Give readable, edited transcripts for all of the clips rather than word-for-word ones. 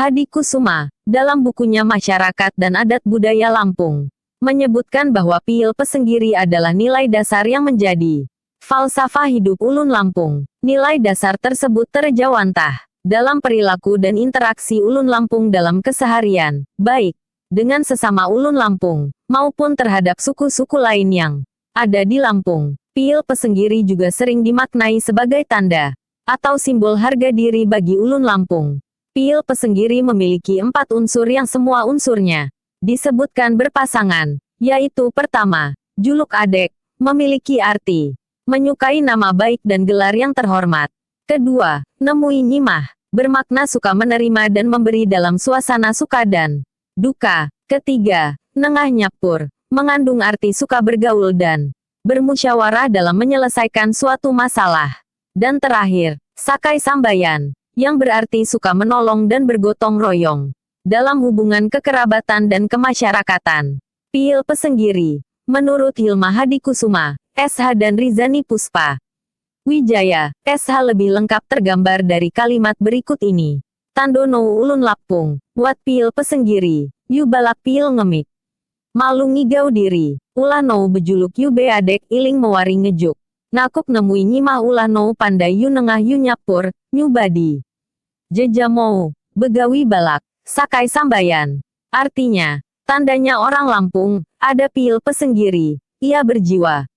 Hadikusuma, dalam bukunya Masyarakat dan Adat Budaya Lampung, menyebutkan bahwa pil pesenggiri adalah nilai dasar yang menjadi falsafah hidup ulun Lampung. Nilai dasar tersebut terjawantah dalam perilaku dan interaksi ulun Lampung dalam keseharian, baik dengan sesama ulun Lampung, maupun terhadap suku-suku lain yang ada di Lampung. Pil pesenggiri juga sering dimaknai sebagai tanda atau simbol harga diri bagi ulun Lampung. Pil pesenggiri memiliki 4 unsur yang semua unsurnya disebutkan berpasangan, yaitu pertama, juluk adek, memiliki arti menyukai nama baik dan gelar yang terhormat. Kedua, nemui nyimah, bermakna suka menerima dan memberi dalam suasana suka dan duka. Ketiga, nengah nyapur, mengandung arti suka bergaul dan bermusyawarah dalam menyelesaikan suatu masalah. Dan terakhir, sakai sambayan, yang berarti suka menolong dan bergotong royong dalam hubungan kekerabatan dan kemasyarakatan. Pil pesenggiri, menurut Hilma Hadikusuma, SH dan Rizani Puspa Wijaya, SH lebih lengkap tergambar dari kalimat berikut ini. Tandono ulun lapung, wat pil pesenggiri, yu balak pil ngemik. Malu ngigau diri, ulah nou bejuluk yu beadek iling mewari ngejuk. Nakuk nemui nyimah ulah nou pandai yu nengah yu nyapur, nyu badi. Jejamou, begawi balak, sakai sambayan. Artinya, tandanya orang Lampung, ada pil pesenggiri, ia berjiwa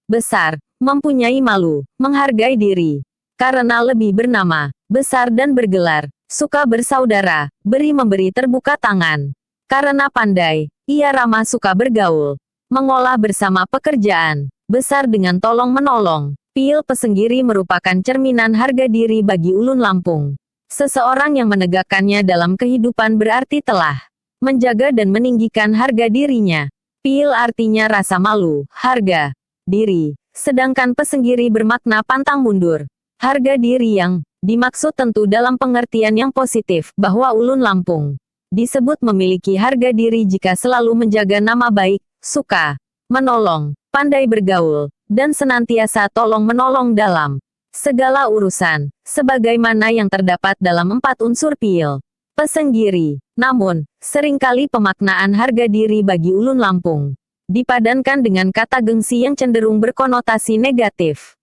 besar, mempunyai malu, menghargai diri. Karena lebih bernama, besar dan bergelar, suka bersaudara, beri-memberi terbuka tangan. Karena pandai, ia ramah suka bergaul, mengolah bersama pekerjaan, besar dengan tolong-menolong. Pil pesenggiri merupakan cerminan harga diri bagi ulun Lampung. Seseorang yang menegakkannya dalam kehidupan berarti telah menjaga dan meninggikan harga dirinya. Pil artinya rasa malu, harga diri, sedangkan pesenggiri bermakna pantang mundur. Harga diri yang dimaksud tentu dalam pengertian yang positif, bahwa ulun Lampung disebut memiliki harga diri jika selalu menjaga nama baik, suka menolong, pandai bergaul, dan senantiasa tolong-menolong dalam segala urusan, sebagaimana yang terdapat dalam 4 unsur pil pesenggiri. Namun, seringkali pemaknaan harga diri bagi ulun Lampung dipadankan dengan kata gengsi yang cenderung berkonotasi negatif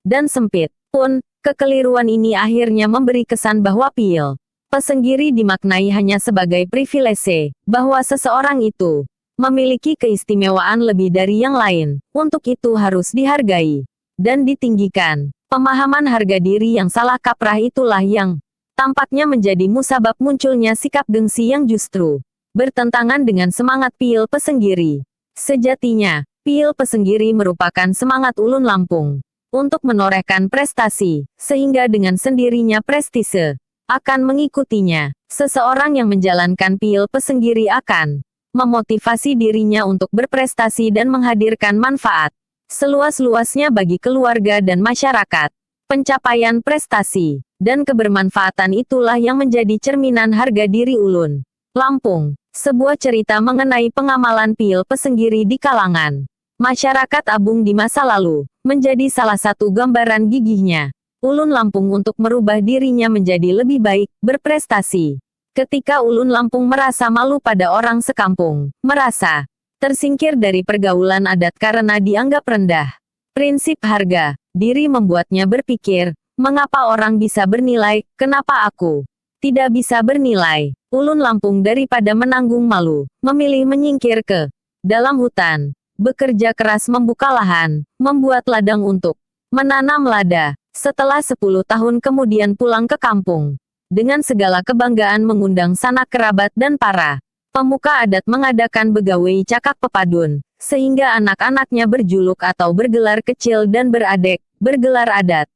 dan sempit. Pun, kekeliruan ini akhirnya memberi kesan bahwa pil pesenggiri dimaknai hanya sebagai privilese, bahwa seseorang itu memiliki keistimewaan lebih dari yang lain, untuk itu harus dihargai dan ditinggikan. Pemahaman harga diri yang salah kaprah itulah yang tampaknya menjadi musabab munculnya sikap gengsi yang justru bertentangan dengan semangat pil pesenggiri. Sejatinya, pil pesenggiri merupakan semangat ulun Lampung untuk menorehkan prestasi, sehingga dengan sendirinya prestise akan mengikutinya. Seseorang yang menjalankan pil pesenggiri akan memotivasi dirinya untuk berprestasi dan menghadirkan manfaat seluas-luasnya bagi keluarga dan masyarakat. Pencapaian prestasi dan kebermanfaatan itulah yang menjadi cerminan harga diri ulun Lampung. Sebuah cerita mengenai pengamalan pil pesenggiri di kalangan masyarakat Abung di masa lalu, menjadi salah satu gambaran gigihnya ulun Lampung untuk merubah dirinya menjadi lebih baik, berprestasi. Ketika ulun Lampung merasa malu pada orang sekampung, merasa tersingkir dari pergaulan adat karena dianggap rendah. Prinsip harga diri membuatnya berpikir, mengapa orang bisa bernilai, kenapa aku tidak bisa bernilai? Ulun Lampung daripada menanggung malu, memilih menyingkir ke dalam hutan, bekerja keras membuka lahan, membuat ladang untuk menanam lada. Setelah 10 tahun kemudian pulang ke kampung, dengan segala kebanggaan mengundang sanak kerabat dan para pemuka adat mengadakan begawai cakak pepadun, sehingga anak-anaknya berjuluk atau bergelar kecil dan beradek, bergelar adat.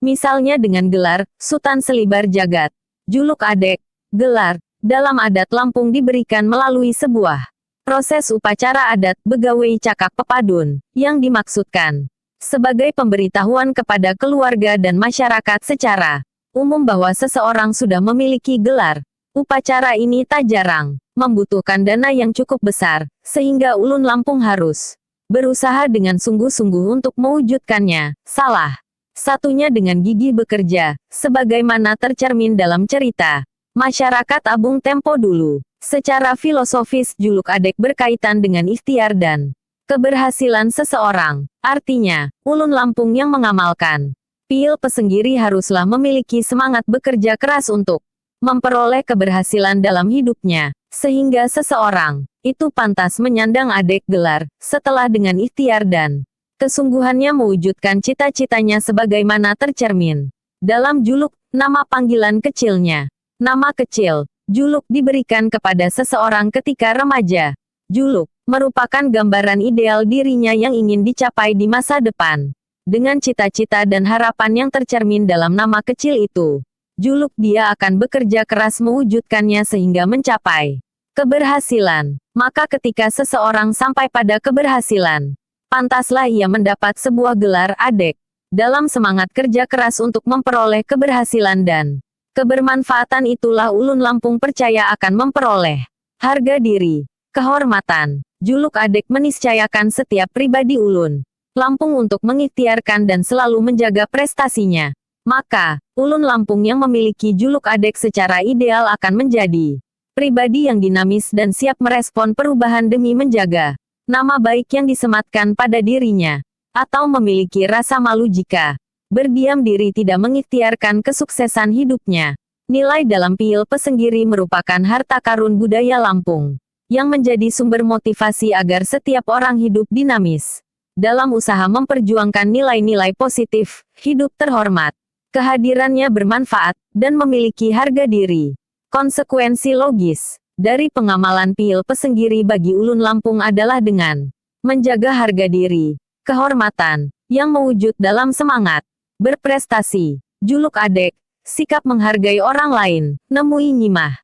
Misalnya dengan gelar, Sultan Selibar Jagat. Juluk adek, gelar, dalam adat Lampung diberikan melalui sebuah proses upacara adat, begawai cakak pepadun, yang dimaksudkan sebagai pemberitahuan kepada keluarga dan masyarakat secara umum bahwa seseorang sudah memiliki gelar. Upacara ini tak jarang membutuhkan dana yang cukup besar, sehingga ulun Lampung harus berusaha dengan sungguh-sungguh untuk mewujudkannya. Salah satunya dengan gigih bekerja, sebagaimana tercermin dalam cerita Masyarakat Abung tempo dulu. Secara filosofis juluk adek berkaitan dengan ikhtiar dan keberhasilan seseorang. Artinya, ulun Lampung yang mengamalkan pil pesenggiri haruslah memiliki semangat bekerja keras untuk memperoleh keberhasilan dalam hidupnya, sehingga seseorang itu pantas menyandang adek gelar, setelah dengan ikhtiar dan kesungguhannya mewujudkan cita-citanya sebagaimana tercermin dalam juluk, nama panggilan kecilnya. Nama kecil, juluk diberikan kepada seseorang ketika remaja. Juluk merupakan gambaran ideal dirinya yang ingin dicapai di masa depan. Dengan cita-cita dan harapan yang tercermin dalam nama kecil itu, juluk dia akan bekerja keras mewujudkannya sehingga mencapai keberhasilan. Maka ketika seseorang sampai pada keberhasilan, pantaslah ia mendapat sebuah gelar adek. Dalam semangat kerja keras untuk memperoleh keberhasilan dan kebermanfaatan itulah ulun Lampung percaya akan memperoleh harga diri, kehormatan. Juluk adek meniscayakan setiap pribadi ulun Lampung untuk mengikhtiarkan dan selalu menjaga prestasinya. Maka, ulun Lampung yang memiliki juluk adek secara ideal akan menjadi pribadi yang dinamis dan siap merespon perubahan demi menjaga nama baik yang disematkan pada dirinya. Atau memiliki rasa malu jika berdiam diri tidak mengikhtiarkan kesuksesan hidupnya. Nilai dalam pil pesenggiri merupakan harta karun budaya Lampung, yang menjadi sumber motivasi agar setiap orang hidup dinamis. Dalam usaha memperjuangkan nilai-nilai positif, hidup terhormat, kehadirannya bermanfaat, dan memiliki harga diri. Konsekuensi logis dari pengamalan pil pesenggiri bagi ulun Lampung adalah dengan menjaga harga diri, kehormatan, yang mewujud dalam semangat berprestasi, juluk adek, sikap menghargai orang lain, nemui nyimah,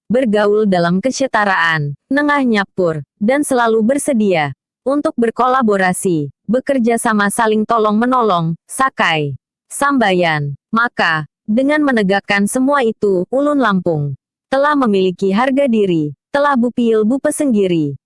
bergaul dalam kesetaraan, nengah nyapur, dan selalu bersedia untuk berkolaborasi, bekerja sama saling tolong-menolong, sakai, sambayan. Maka, dengan menegakkan semua itu, ulun Lampung telah memiliki harga diri, telah bupil bu pesenggiri.